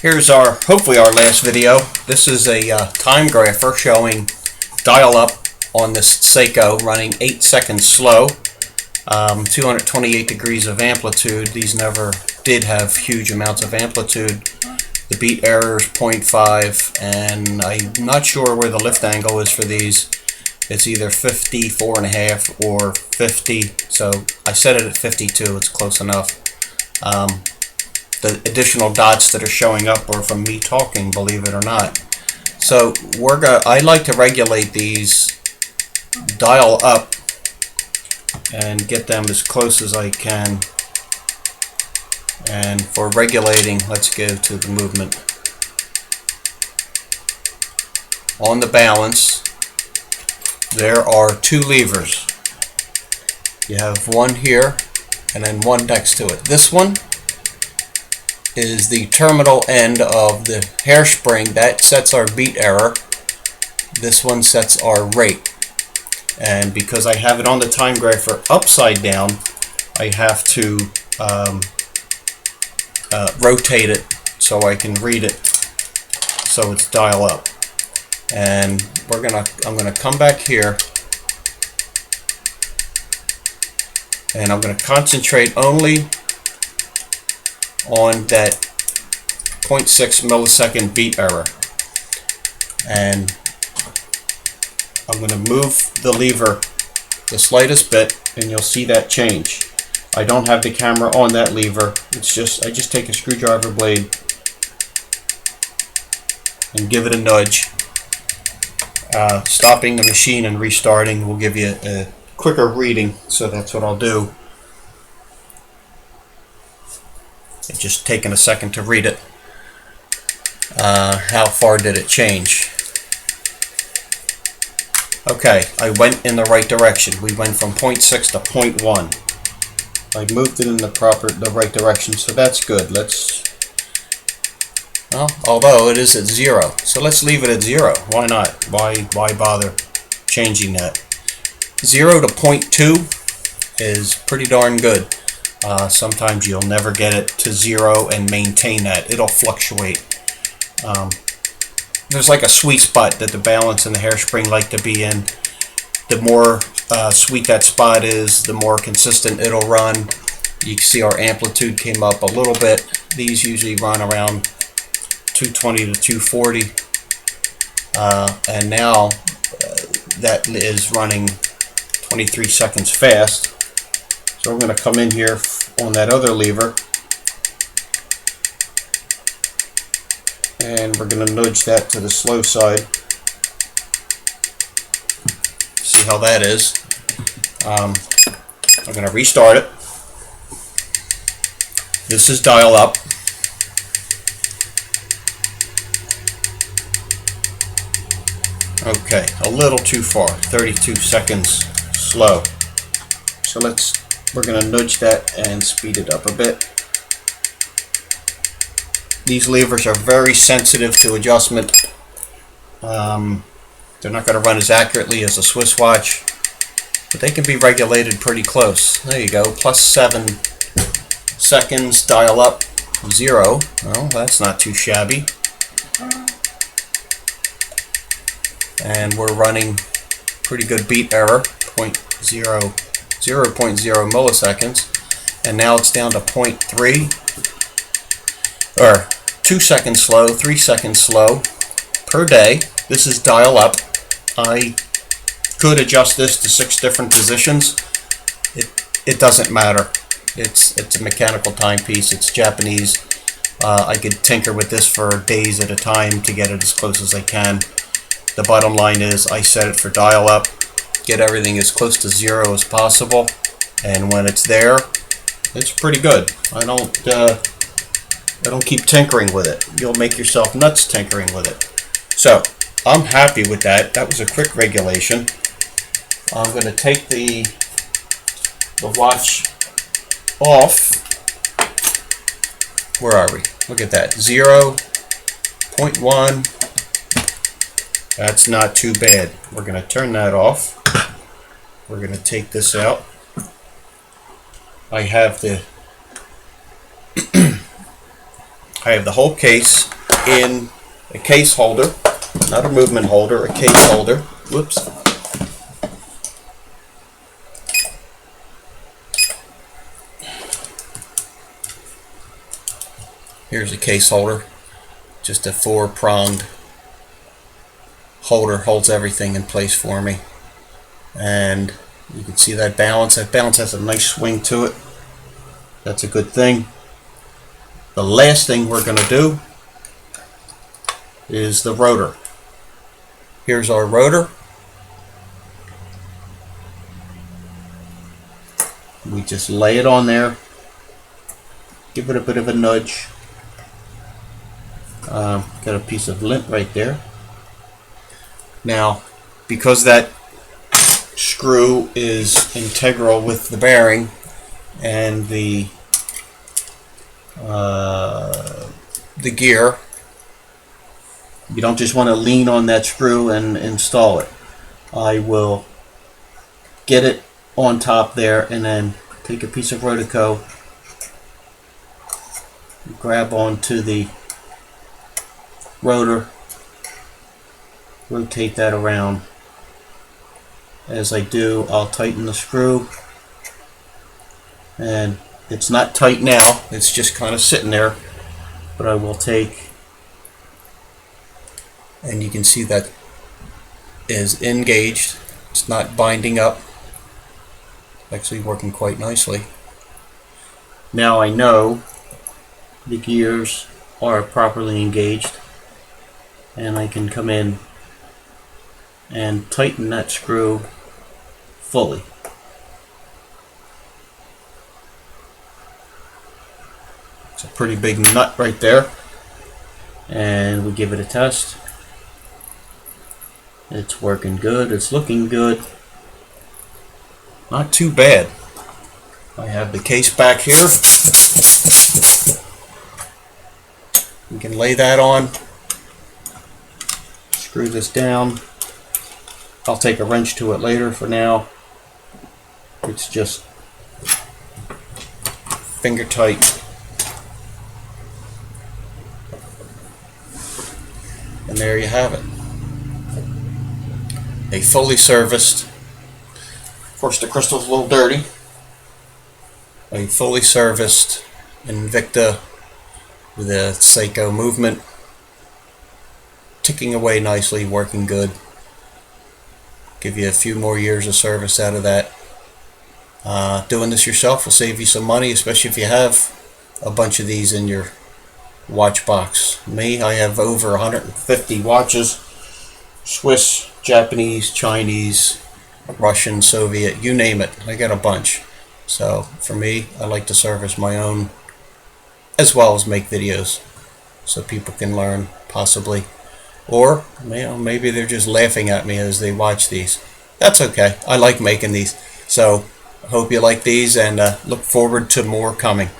Here's hopefully our last video. This is a time grapher showing dial up on this Seiko running 8 seconds slow, 228 degrees of amplitude. These never did have huge amounts of amplitude. The beat error is 0.5, and I'm not sure where the lift angle is for these. It's either 54.5 or 50, so I set it at 52. It's close enough. The additional dots that are showing up are from me talking, believe it or not. So I like to regulate these, dial up, and get them as close as I can. And for regulating, let's go to the movement. On the balance, there are two levers. You have one here and then one next to it. This one is the terminal end of the hairspring. That sets our beat error. This one sets our rate. And because I have it on the time grapher upside down, I have to rotate it so I can read it so it's dial up. And I'm gonna come back here, and I'm gonna concentrate only on that 0.6 millisecond beat error, and I'm going to move the lever the slightest bit, and you'll see that change. I don't have the camera on that lever. It's just I just take a screwdriver blade and give it a nudge. Stopping the machine and restarting will give you a quicker reading, so that's what I'll do. It's just taking a second to read it. How far did it change? Okay, I went in the right direction. We went from 0.6 to 0.1. I moved it in the right direction, so that's good. Although it is at 0, so let's leave it at 0. Why not? Why bother changing that? 0 to 0.2 is pretty darn good. Sometimes you'll never get it to 0 and maintain that. It'll fluctuate. There's like a sweet spot that the balance and the hairspring like to be in. The more sweet that spot is, the more consistent it'll run. You can see our amplitude came up a little bit. These usually run around 220 to 240. And now that is running 23 seconds fast. So we're going to come in here on that other lever, and we're going to nudge that to the slow side. See how that is. I'm going to restart it. This is dial up. Okay, a little too far, 32 seconds slow. So we're going to nudge that and speed it up a bit. These levers are very sensitive to adjustment. They're not going to run as accurately as a Swiss watch, but they can be regulated pretty close. There you go, plus 7 seconds, dial up, 0. Well, that's not too shabby. And we're running pretty good beat error, 0.0 milliseconds, and now it's down to 0.3, or 2 seconds slow, 3 seconds slow per day. This is dial up. I could adjust this to 6 different positions. It doesn't matter. It's a mechanical timepiece. It's Japanese. I could tinker with this for days at a time to get it as close as I can. The bottom line is I set it for dial up. Get everything as close to 0 as possible, and when it's there, it's pretty good. I don't keep tinkering with it. You'll make yourself nuts tinkering with it. So I'm happy with that. That was a quick regulation. I'm going to take the watch off. Where are we? Look at that, 0.1. That's not too bad. We're going to turn that off. We're going to take this out. I have the I have the whole case in a case holder, not a movement holder, a case holder. Whoops. Here's a case holder, just a 4-pronged holder, holds everything in place for me. And you can see that balance. That balance has a nice swing to it. That's a good thing. The last thing we're going to do is the rotor. Here's our rotor. We just lay it on there, give it a bit of a nudge. Got a piece of lint right there. Now, because that screw is integral with the bearing and the gear, you don't just want to lean on that screw and install it. I will get it on top there and then take a piece of Rotico, grab onto the rotor, rotate that around. As I do, I'll tighten the screw, and it's not tight now, it's just kind of sitting there, but I will take, and you can see that is engaged. It's not binding up, actually working quite nicely. Now I know the gears are properly engaged, and I can come in and tighten that screw fully. It's a pretty big nut right there, and we give it a test. It's working good, it's looking good. Not too bad. I have the case back here. We can lay that on, screw this down. I'll take a wrench to it later. For now, it's just finger tight. And there you have it. A fully serviced, of course the crystal's a little dirty, a fully serviced Invicta with a Seiko movement, ticking away nicely, working good. Give you a few more years of service out of that. Doing this yourself will save you some money, especially if you have a bunch of these in your watch box. Me, I have over 150 watches. Swiss, Japanese, Chinese, Russian, Soviet, you name it. I got a bunch. So for me, I like to service my own as well as make videos so people can learn, possibly. Or maybe they're just laughing at me as they watch these. That's okay. I like making these. So I hope you like these, and look forward to more coming.